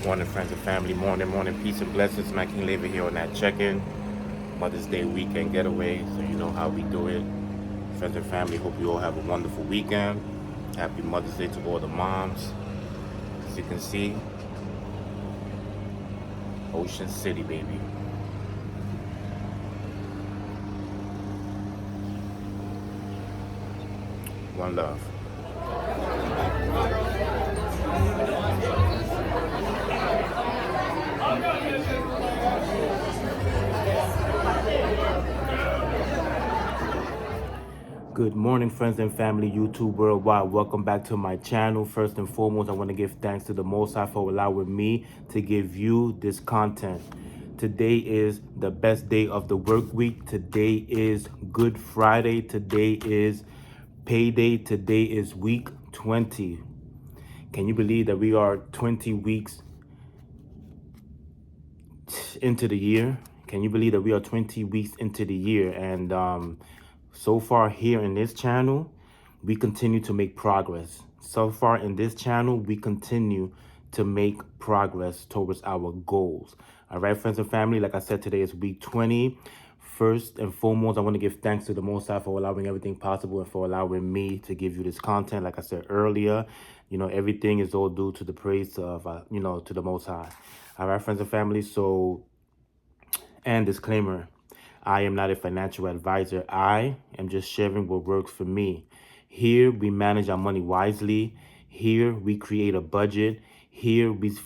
Morning, friends and family. Morning, peace and blessings. Matt King Labor here on that check-in. Mother's Day weekend getaway, so you know how we do it. Friends and family, hope you all have a wonderful weekend. Happy Mother's Day to all the moms. As you can see, Ocean City, baby. One love. Good morning, friends and family, YouTube worldwide. Welcome back to my channel. First and foremost, I want to give thanks to the Most High for allowing me to give you this content. Today is the best day of the work week. Today is Good Friday. Today is payday. Today is week 20. Can you believe that we are 20 weeks into the year? Can you believe that we are 20 weeks into the year? And so far here in this channel, we continue to make progress. So far in this channel, we continue to make progress towards our goals. All right, friends and family, like I said, today is week 20. First and foremost, I want to give thanks to the Most High for allowing everything possible and for allowing me to give you this content. Like I said earlier, you know, everything is all due to the praise of, to the Most High. All right, friends and family. So, and disclaimer, I am not a financial advisor. I am just sharing what works for me. Here, we manage our money wisely. Here, we create a budget. Here, we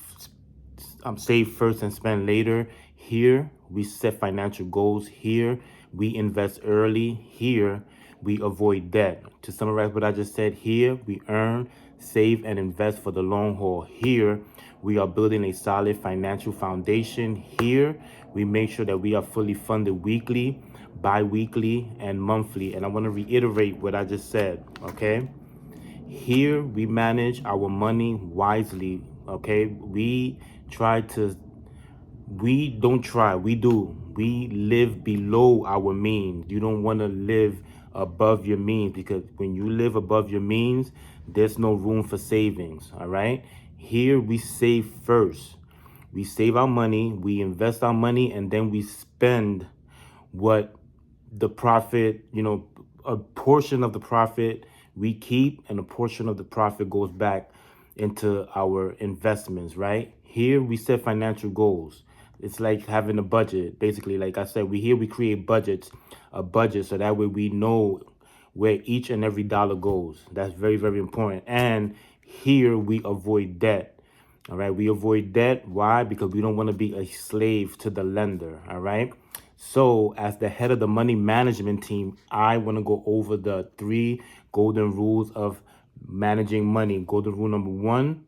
save first and spend later. Here, we set financial goals. Here, we invest early. Here, we avoid debt. To summarize what I just said, here, we earn, save, and invest for the long haul. Here, we are building a solid financial foundation. Here, we make sure that we are fully funded weekly, bi-weekly, and monthly. And I want to reiterate what I just said, okay? Here, we manage our money wisely, okay? We do. We live below our means. You don't want to live above your means, because when you live above your means, there's no room for savings, all right? Here, we save first. We save our money, we invest our money, and then we spend what the profit, a portion of the profit we keep, and a portion of the profit goes back into our investments, right? Here, we set financial goals. It's like having a budget. Basically, like I said, we create a budget, so that way we know where each and every dollar goes. That's very, very important. And here we avoid debt. All right, we avoid debt. Why? Because we don't want to be a slave to the lender. All right. So, as the head of the money management team, I want to go over the 3 golden rules of managing money. Golden rule number 1,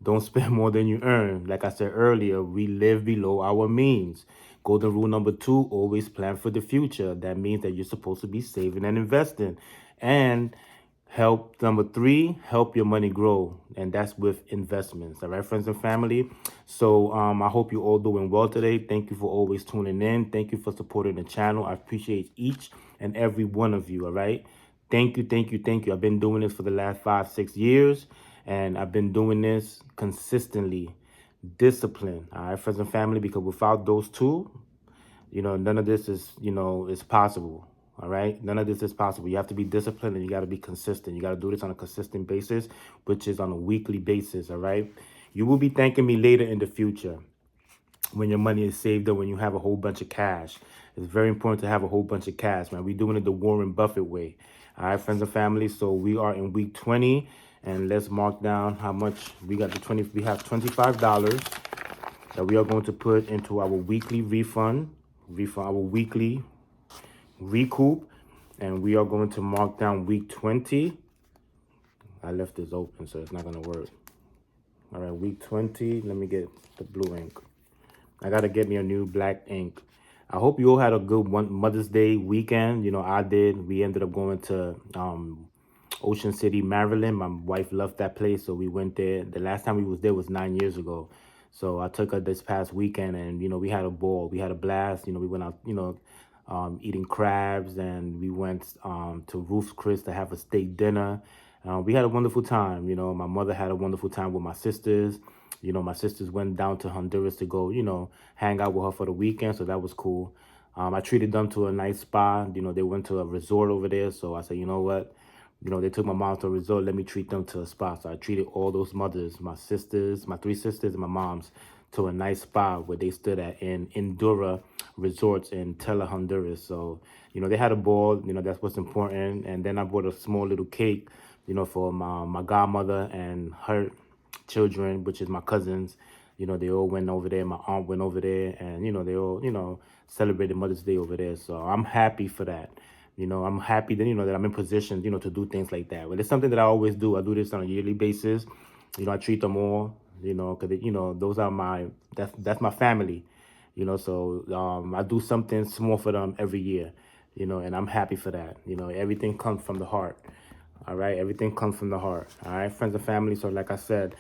don't spend more than you earn. Like I said earlier, we live below our means. Golden rule number 2, always plan for the future. That means that you're supposed to be saving and investing. And help number 3, help your money grow, and that's with investments. All right, friends and family. So I hope you all doing well today. Thank you for always tuning in. Thank you for supporting the channel. I appreciate each and every one of you. All right. Thank you. I've been doing this for the last 5-6 years, and I've been doing this consistently. Discipline. All right, friends and family, because without those two, none of this is possible. All right. None of this is possible. You have to be disciplined, and you got to be consistent. You got to do this on a consistent basis, which is on a weekly basis. All right. You will be thanking me later in the future when your money is saved up, when you have a whole bunch of cash. It's very important to have a whole bunch of cash, man. We're doing it the Warren Buffett way. All right, friends and family. So we are in week 20, and let's mark down how much we got. We have $25 that we are going to put into our weekly our weekly recoup, and we are going to mark down week 20. I left this open, so it's not going to work. All right, week 20. Let me get the blue ink. I got to get me a new black ink. I hope you all had a good Mother's Day weekend. I did. We ended up going to Ocean City, Maryland. My wife loved that place, so we went there. The last time we was there was 9 years ago. So I took her this past weekend, and, we had a ball. We had a blast. We went out, eating crabs, and we went to Ruth's Chris to have a steak dinner. We had a wonderful time. My mother had a wonderful time with my sisters. You know, my sisters went down to Honduras to go, you know, hang out with her for the weekend. So that was cool. I treated them to a nice spa. You know, they went to a resort over there. So I said, you know what? You know, they took my mom to a resort. Let me treat them to a spa. So I treated all those mothers, my sisters, my 3 sisters, and my moms to a nice spa where they stood at in Endura Resorts in Tela, Honduras. So, you know, they had a ball. You know, that's what's important. And then I bought a small little cake, you know, for my godmother and her children, which is my cousins. You know, they all went over there. My aunt went over there, and you know, they all, you know, celebrated Mother's Day over there. So I'm happy for that. You know, I'm happy that, you know, that I'm in position, you know, to do things like that. But it's something that I always do. I do this on a yearly basis. You know, I treat them all, you know, because, you know, those are that's my family, you know. So I do something small for them every year, you know, and I'm happy for that. You know, everything comes from the heart. All right, everything comes from the heart. All right, friends and family. So like I said,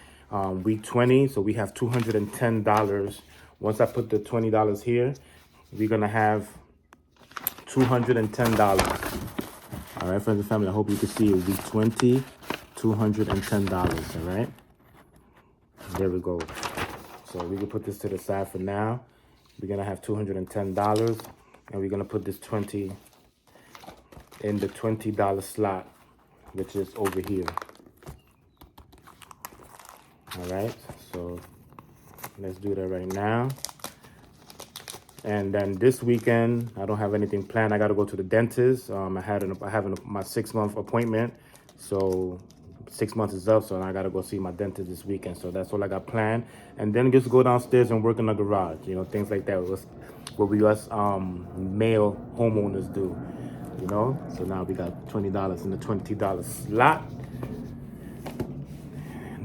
week 20, so we have $210. Once I put the $20 here, we're gonna have $210. All right, friends and family, I hope you can see it. Week 20, $210. All right, there we go. So we can put this to the side for now. We're gonna have $210, and we're gonna put this 20 in the $20 slot, which is over here. All right, so let's do that right now. And then this weekend, I don't have anything planned. I got to go to the dentist. I have my 6-month appointment. So 6 months is up, so I got to go see my dentist this weekend. So that's all I got planned. And then just go downstairs and work in the garage, you know, things like that. What we us male homeowners do, you know. So now we got $20 in the $20 slot.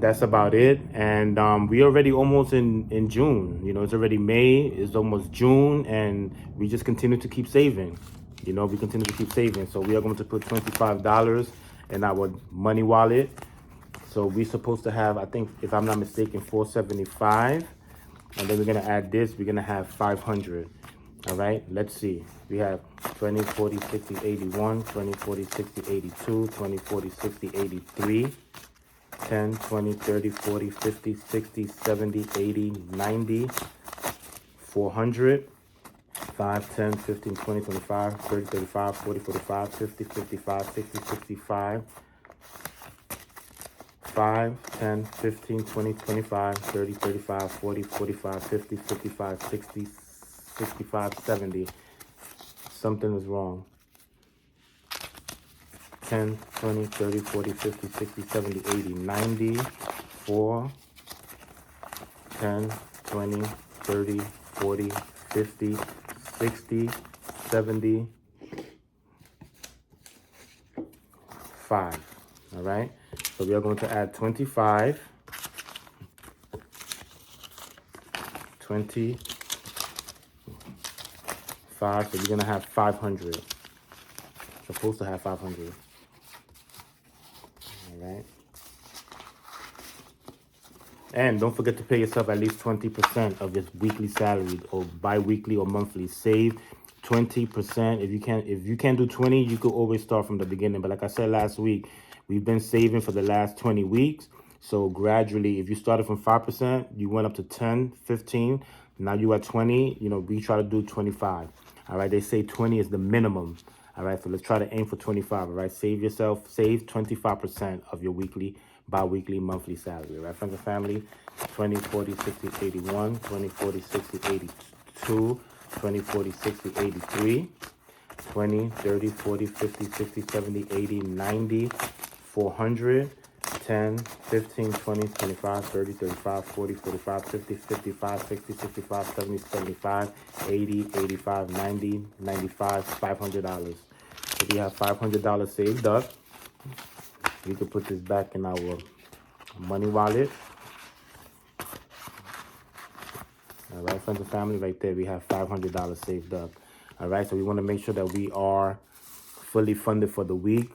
That's about it. And we already almost in June. You know, it's already May, it's almost June, and we just continue to keep saving. You know, we continue to keep saving. So we are going to put $25 in our money wallet. So we're supposed to have, I think, if I'm not mistaken, $475. And then we're gonna add this, we're gonna have 500. All right, let's see. We have 20, 40, 60, 81, 20, 40, 60, 82, 20, 40, 60, 83. 10, 20, 30, 40, 50, 60, 70, 80, 90, 400, 5, 10, 15, 20, 25, 30, 35, 40, 45, 50, 55, 60, 65, 5, 10, 15, 20, 25, 30, 35, 40, 45, 50, 55, 60, 65, 70. Something is wrong. 10, 20, 30, 40, 50, 60, 70, 80, 90, 4, 10, 20, 30, 40, 50, 60, 70, 5. All right? So we are going to add 25, 25. So we're going to have 500. Supposed to have 500. All right. And don't forget to pay yourself at least 20% of your weekly salary or bi-weekly or monthly. Save 20%. If you can't do 20, you could always start from the beginning. But like I said last week, we've been saving for the last 20 weeks. So gradually, if you started from 5%, you went up to 10, 15. Now you are 20. You know, we try to do 25. All right. They say 20 is the minimum. All right. So let's try to aim for 25. All right. Save 25% of your weekly, bi-weekly, monthly salary. All right, friends and family. 20, 40, 60, 81, 20, 40, 60, 82, 20, 40, 60, 83, 20, 30, 40, 50, 60, 70, 80, 90, 400, 10, 15, 20, 25, 30, 35, 40, 45, 50, 55, 60, 65, 70, 75, 80, 85, 90, 95, $500. So we have $500 saved up. We can put this back in our money wallet. All right, friends and family, right there, we have $500 saved up. All right, so we want to make sure that we are fully funded for the week.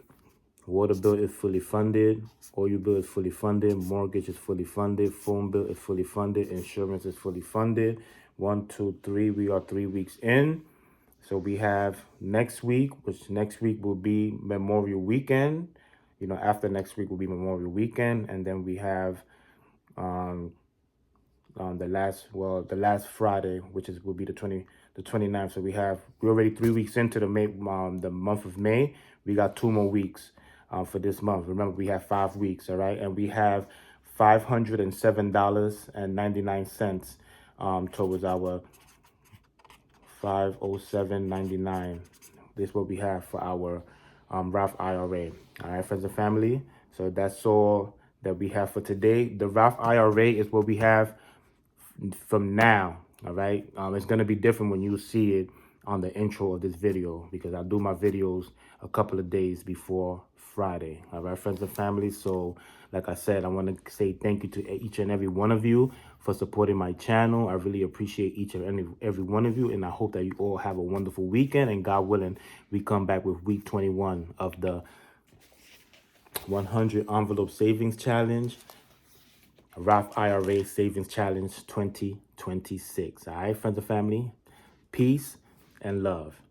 Water bill is fully funded. Oil bill is fully funded. Mortgage is fully funded. Phone bill is fully funded. Insurance is fully funded. 1, 2, 3. We are 3 weeks in. So we have next week, which next week will be Memorial Weekend. You know, after next week will be Memorial Weekend. And then we have the last Friday, which will be the 29th. So we're already 3 weeks into the month of May. We got 2 more weeks for this month. Remember, we have 5 weeks, all right? And we have $507.99 towards our 507.99. This is what we have for our Roth IRA. All right, friends and family. So that's all that we have for today. The Roth IRA is what we have from now. All right, it's gonna be different when you see it on the intro of this video, because I do my videos a couple of days before Friday. All right, friends and family. So like I said, I want to say thank you to each and every one of you for supporting my channel. I really appreciate each and every one of you, and I hope that you all have a wonderful weekend, and God willing, we come back with week 21 of the 100 envelope savings challenge, Roth IRA savings challenge 2026. All right, friends and family, peace and love.